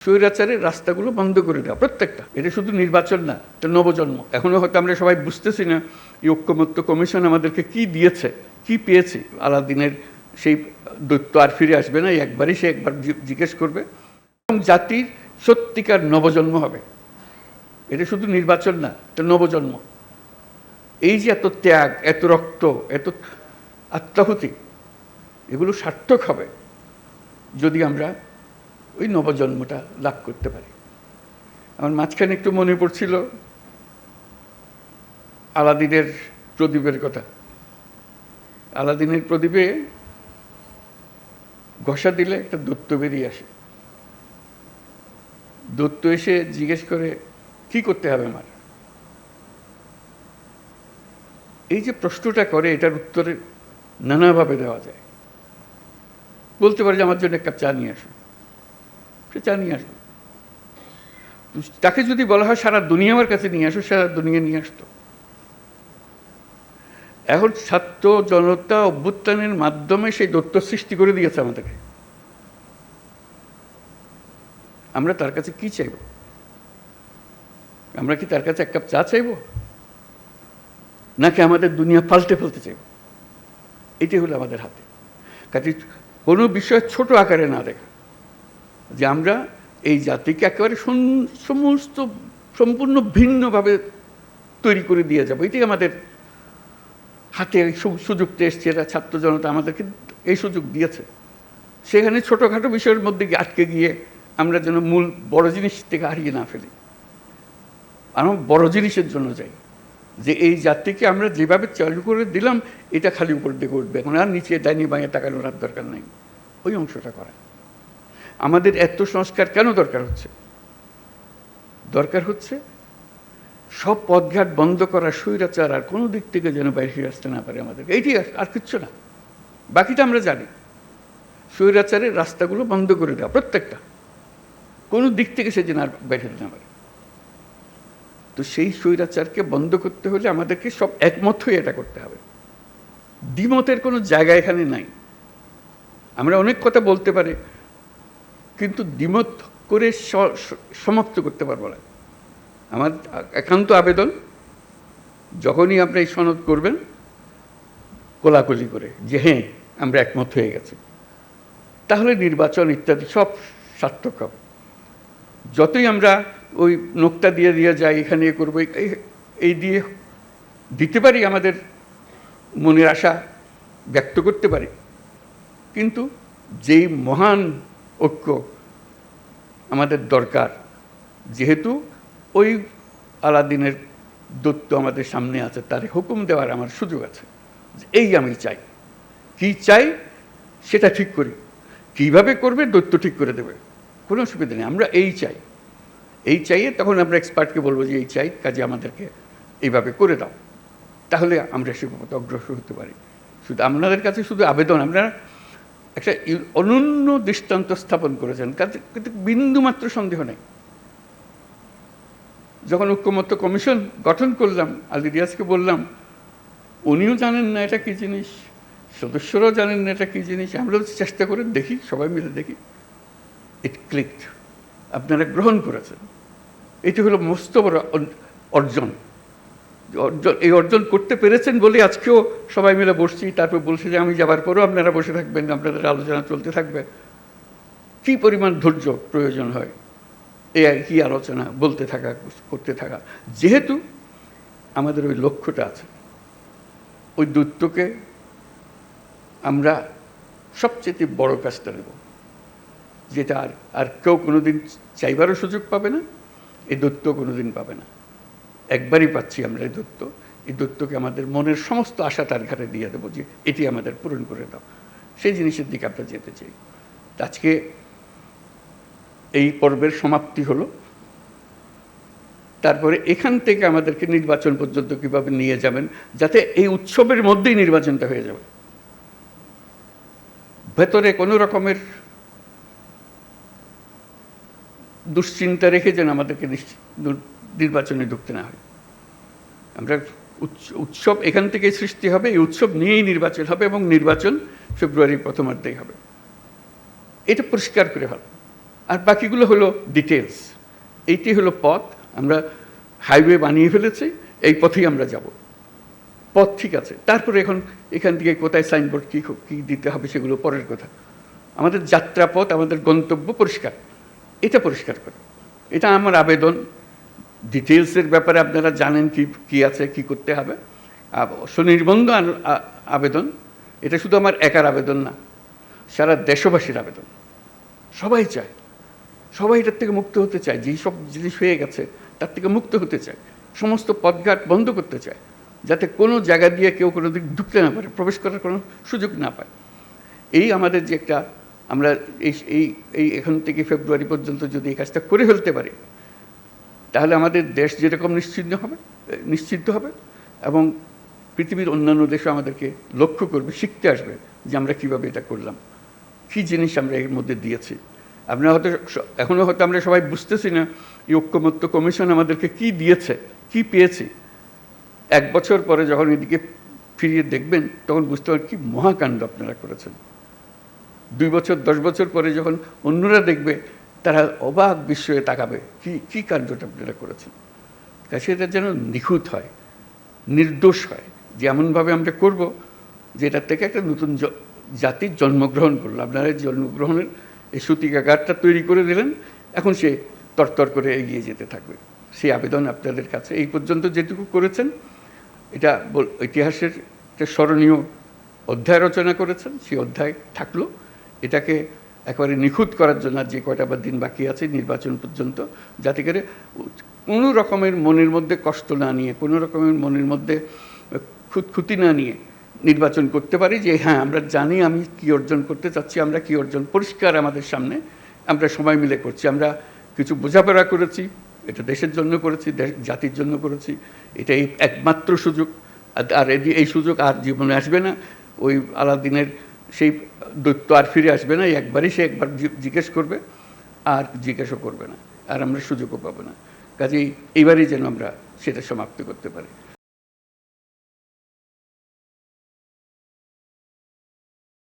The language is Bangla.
স্বৈরাচারের রাস্তাগুলো বন্ধ করে দেওয়া প্রত্যেকটা। এটা শুধু নির্বাচন না, এটা নবজন্ম। এখনো হয়তো আমরা সবাই বুঝতেছি না এই ঐক্যমত্য কমিশন আমাদেরকে কি দিয়েছে, কি পেয়েছি। আলাদিনের সেই দৈত্য আর ফিরে আসবে না, একবারই সে একবার জিজ্ঞেস করবে এবং জাতির সত্যিকার নবজন্ম হবে। এটা শুধু নির্বাচন না, এটা নবজন্ম। এই যে এত ত্যাগ, এত রক্ত, এত আত্মাহুতি, এগুলো সার্থক হবে যদি আমরা ওই নবজন্মটা লাভ করতে পারি। আমার মাঝখানে একটু মনে পড়ছিল আলাদিনের প্রদীপের কথা। আলাদিনের প্রদীপে ঘষা দিলে একটা দৈত্য বেরিয়ে আসে। দৈত্য এসে জিজ্ঞেস করে, কি করতে হবে আমার? এই যে প্রশ্নটা করে, এটার উত্তরে নানাভাবে দেওয়া যায়। বলতে পারে যে আমার জন্য এক কাপ চা নিয়ে আসো, সে চা নিয়ে আসবে। তাকে যদি বলা হয় সারা দুনিয়া আমার কাছে নিয়ে আসো, সারা দুনিয়া নিয়ে আসতো। এখন ছাত্র জনতা অভ্যুত্থানের মাধ্যমে সেই দৈত্য সৃষ্টি করে দিয়েছে আমাদেরকে। আমরা তার কাছে কি চাইব? আমরা কি তার কাছে এক কাপ চা চাইব, নাকি আমাদের দুনিয়া পাল্টে ফেলতে চাইব? এটাই হলো আমাদের হাতে। কাজে কোনো বিষয় ছোট আকারে না দেখা, যে আমরা এই জাতিকে একেবারে সমস্ত সম্পূর্ণ ভিন্নভাবে তৈরি করে দিয়ে যাব, এটাই আমাদের হাতে সুযোগটা এসছে। এরা ছাত্র জনতা আমাদেরকে এই সুযোগ দিয়েছে। সেখানে ছোটোখাটো বিষয়ের মধ্যে আটকে গিয়ে আমরা যেন মূল বড় জিনিস থেকে হারিয়ে না ফেলি। আমরা বড় জিনিসের জন্য যাই, যে এই জাতিকে আমরা যেভাবে চালু করে দিলাম, এটা খালি উপর দিকে উঠবে, এখন আর নিচে ডাইনি বাঁয়ে তাকানোর আর দরকার নাই। ওই অংশটা করা। আমাদের এত সংস্কার কেন দরকার হচ্ছে? দরকার হচ্ছে সব পথঘাট বন্ধ করা, স্বৈরাচার আর কোনো দিক থেকে যেন বাইরে আসতে না পারে আমাদের। এইটি আর কিচ্ছু না, বাকিটা আমরা জানি। স্বৈরাচারের রাস্তাগুলো বন্ধ করে দেওয়া প্রত্যেকটা, কোনো দিক থেকে সে যেন আর বাইরে না পারে। তো সেই স্বৈরাচারকে বন্ধ করতে হলে আমাদেরকে সব একমত হয়ে এটা করতে হবে। দ্বিমতের কোনো জায়গা এখানে নাই। আমরা অনেক কথা বলতে পারি, কিন্তু দ্বিমত করে সমাপ্ত করতে পারবো না। আমার একান্ত আবেদন, যখনই আপনি এই সনদ করবেন, কোলাকুলি করে যে হ্যাঁ আমরা একমত হয়ে গেছি, তাহলে নির্বাচন ইত্যাদি সব সার্থক হবে। যতই আমরা ওই নোকটা দিয়ে দিয়ে যাই, এখানে করবো, এই দিয়ে দিতে পারি, আমাদের মনের আশা ব্যক্ত করতে পারি, কিন্তু যেই মহান ঐক্য আমাদের দরকার, যেহেতু ওই আলাদিনের দৈত্য আমাদের সামনে আছে, তার হুকুম দেওয়ার আমার সুযোগ আছে। এই আমি চাই, কি চাই সেটা ঠিক করি, কিভাবে করবে দৈত্য ঠিক করে দেবে, কোনো অসুবিধা নেই। আমরা এই চাই, এই চাইয়ে তখন আমরা এক্সপার্টকে বলবো যে এই চাই, কাজে আমাদেরকে এইভাবে করে দাও, তাহলে আমরা সে পথে অগ্রসর হতে পারি। শুধু আপনাদের কাছে শুধু আবেদন, আপনারা একটা অনন্য দৃষ্টান্ত স্থাপন করেছেন, কাজে কিন্তু বিন্দুমাত্র সন্দেহ নেই। যখন ঐক্যমত্য কমিশন গঠন করলাম, আলী রিয়াজকে বললাম, উনিও জানেন না এটা কী জিনিস, সদস্যরাও জানেন না এটা কী জিনিস, আমরা চেষ্টা করে দেখি, সবাই মিলে দেখি, ইট ক্লিকড। আপনারা গ্রহণ করেছেন, এটি হলো মস্ত বড় অর্জন। এই অর্জন করতে পেরেছেন বলে আজকেও সবাই মিলে বসছি। তারপর বলছে যে আমি যাবার পরেও আপনারা বসে থাকবেন, আপনাদের আলোচনা চলতে থাকবে। কী পরিমাণ ধৈর্য প্রয়োজন হয় এই কি আলোচনা বলতে থাকা, করতে থাকা। যেহেতু আমাদের ওই লক্ষ্যটা আছে, ওই দৈত্যকে আমরা সবচেয়ে বড় কাজটা নেব, যেটা আর কেউ কোনোদিন চাইবারও সুযোগ পাবে না, এই দৈত্য কোনোদিন পাবে না। একবারই পাচ্ছি আমরা এই দৈত্য। এই দৈত্যকে আমাদের মনের সমস্ত আশা তার ঘাটে দিয়ে দেবো, যে এটি আমাদের পূরণ করে দাও। সেই জিনিসের দিকে আমরা যেতে চাই। আজকে এই পর্বের সমাপ্তি হলো। তারপরে এখান থেকে আমাদেরকে নির্বাচন পর্যন্ত কীভাবে নিয়ে যাবেন, যাতে এই উৎসবের মধ্যেই নির্বাচনটা হয়ে যাবে, ভেতরে কোনো রকমের দুশ্চিন্তা রেখে যেন আমাদেরকে নির্বাচনে ঢুকতে না হয়। আমরা উৎসব এখান থেকেই সৃষ্টি হবে, এই উৎসব নিয়েই নির্বাচন হবে, এবং নির্বাচন ফেব্রুয়ারির প্রথমার্ধেই হবে। এটা পরিষ্কার করে ভালো। আর বাকিগুলো হলো ডিটেলস। এইটি হলো পথ। আমরা হাইওয়ে বানিয়ে ফেলেছি, এই পথেই আমরা যাব। পথ ঠিক আছে, তারপরে এখন এখান থেকে কোথায় সাইনবোর্ড কী কী দিতে হবে সেগুলো পরের কথা। আমাদের যাত্রাপথ, আমাদের গন্তব্য পরিষ্কার, এটা পরিষ্কার করে। এটা আমার আবেদন। ডিটেলসের ব্যাপারে আপনারা জানেন কি আছে, কি করতে হবে। সুনির্বন্ধ আবেদন, এটা শুধু আমার একার আবেদন না, সারা দেশবাসীর আবেদন। সবাই চায়, সবাই এটার থেকে মুক্ত হতে চায়। যেই সব জিনিস হয়ে গেছে তার থেকে মুক্ত হতে চায়। সমস্ত পথঘাট বন্ধ করতে চায়, যাতে কোনো জায়গা দিয়ে কেউ কোনো দিক ঢুকতে না পারে, প্রবেশ করার কোনো সুযোগ না পায়। এই আমাদের যে একটা, আমরা এই এখান থেকে ফেব্রুয়ারি পর্যন্ত যদি এই কাজটা করে ফেলতে পারি, তাহলে আমাদের দেশ যেরকম নিশ্চিন্ত হবে এবং পৃথিবীর অন্যান্য দেশও আমাদেরকে লক্ষ্য করবে, শিখতে আসবে যে আমরা কীভাবে এটা করলাম, কী জিনিস আমরা এর মধ্যে দিয়েছি। আপনারা হয়তো এখনও হয়তো আমরা সবাই বুঝতেছি না এই ঐক্যমত্য কমিশন আমাদেরকে কি দিয়েছে, কি পেয়েছি। 1 বছর পরে যখন এদিকে ফিরিয়ে দেখবেন তখন বুঝতে পারবেন কি মহাকাণ্ড আপনারা করেছেন। 2 বছর 10 বছর পরে যখন অন্যরা দেখবে, তারা অবাক বিস্ময়ে তাকাবে কি কাণ্ডটা আপনারা করেছেন। তাই সেটা যেন নিখুঁত হয়, নির্দোষ হয়, যে এমনভাবে আমরা করব যে এটার থেকে একটা নতুন জাতির জন্মগ্রহণ করলো। আপনারা জন্মগ্রহণের এই সূতিকাগারটা তৈরি করে দিলেন, এখন সে তরতর করে এগিয়ে যেতে থাকবে। সেই আবেদন আপনাদের কাছে। এই পর্যন্ত যেটুকু করেছেন, এটা ইতিহাসের একটা স্মরণীয় অধ্যায় রচনা করেছেন, সেই অধ্যায় থাকলো। এটাকে একেবারে নিখুঁত করার জন্য যে কয়টা বা দিন বাকি আছে নির্বাচন পর্যন্ত, যাতে করে কোনো রকমের মনের মধ্যে কষ্ট না নিয়ে, কোনো রকমের মনের মধ্যে খুঁতখুঁতি না নিয়ে নির্বাচন করতে পারি, যে হ্যাঁ আমরা জানি আমি কি অর্জন করতে চাচ্ছি, আমরা কি অর্জন পরিষ্কার আমাদের সামনে, আমরা সবাই মিলে করছি। আমরা কিছু বোঝাপড়া করেছি, এটা দেশের জন্য করেছি, জাতির জন্য করেছি। এটাই একমাত্র সুযোগ। আর এই সুযোগ আর জীবনে আসবে না। ওই আলাদিনের সেই দৈত্য আর ফিরে আসবে না। একবারই সে একবার জিজ্ঞেস করবে, আর জিজ্ঞেসও করবে না, আর আমরা সুযোগও পাবো না। কাজেই এইবারই যেন আমরা সেটা সমাপ্ত করতে পারি।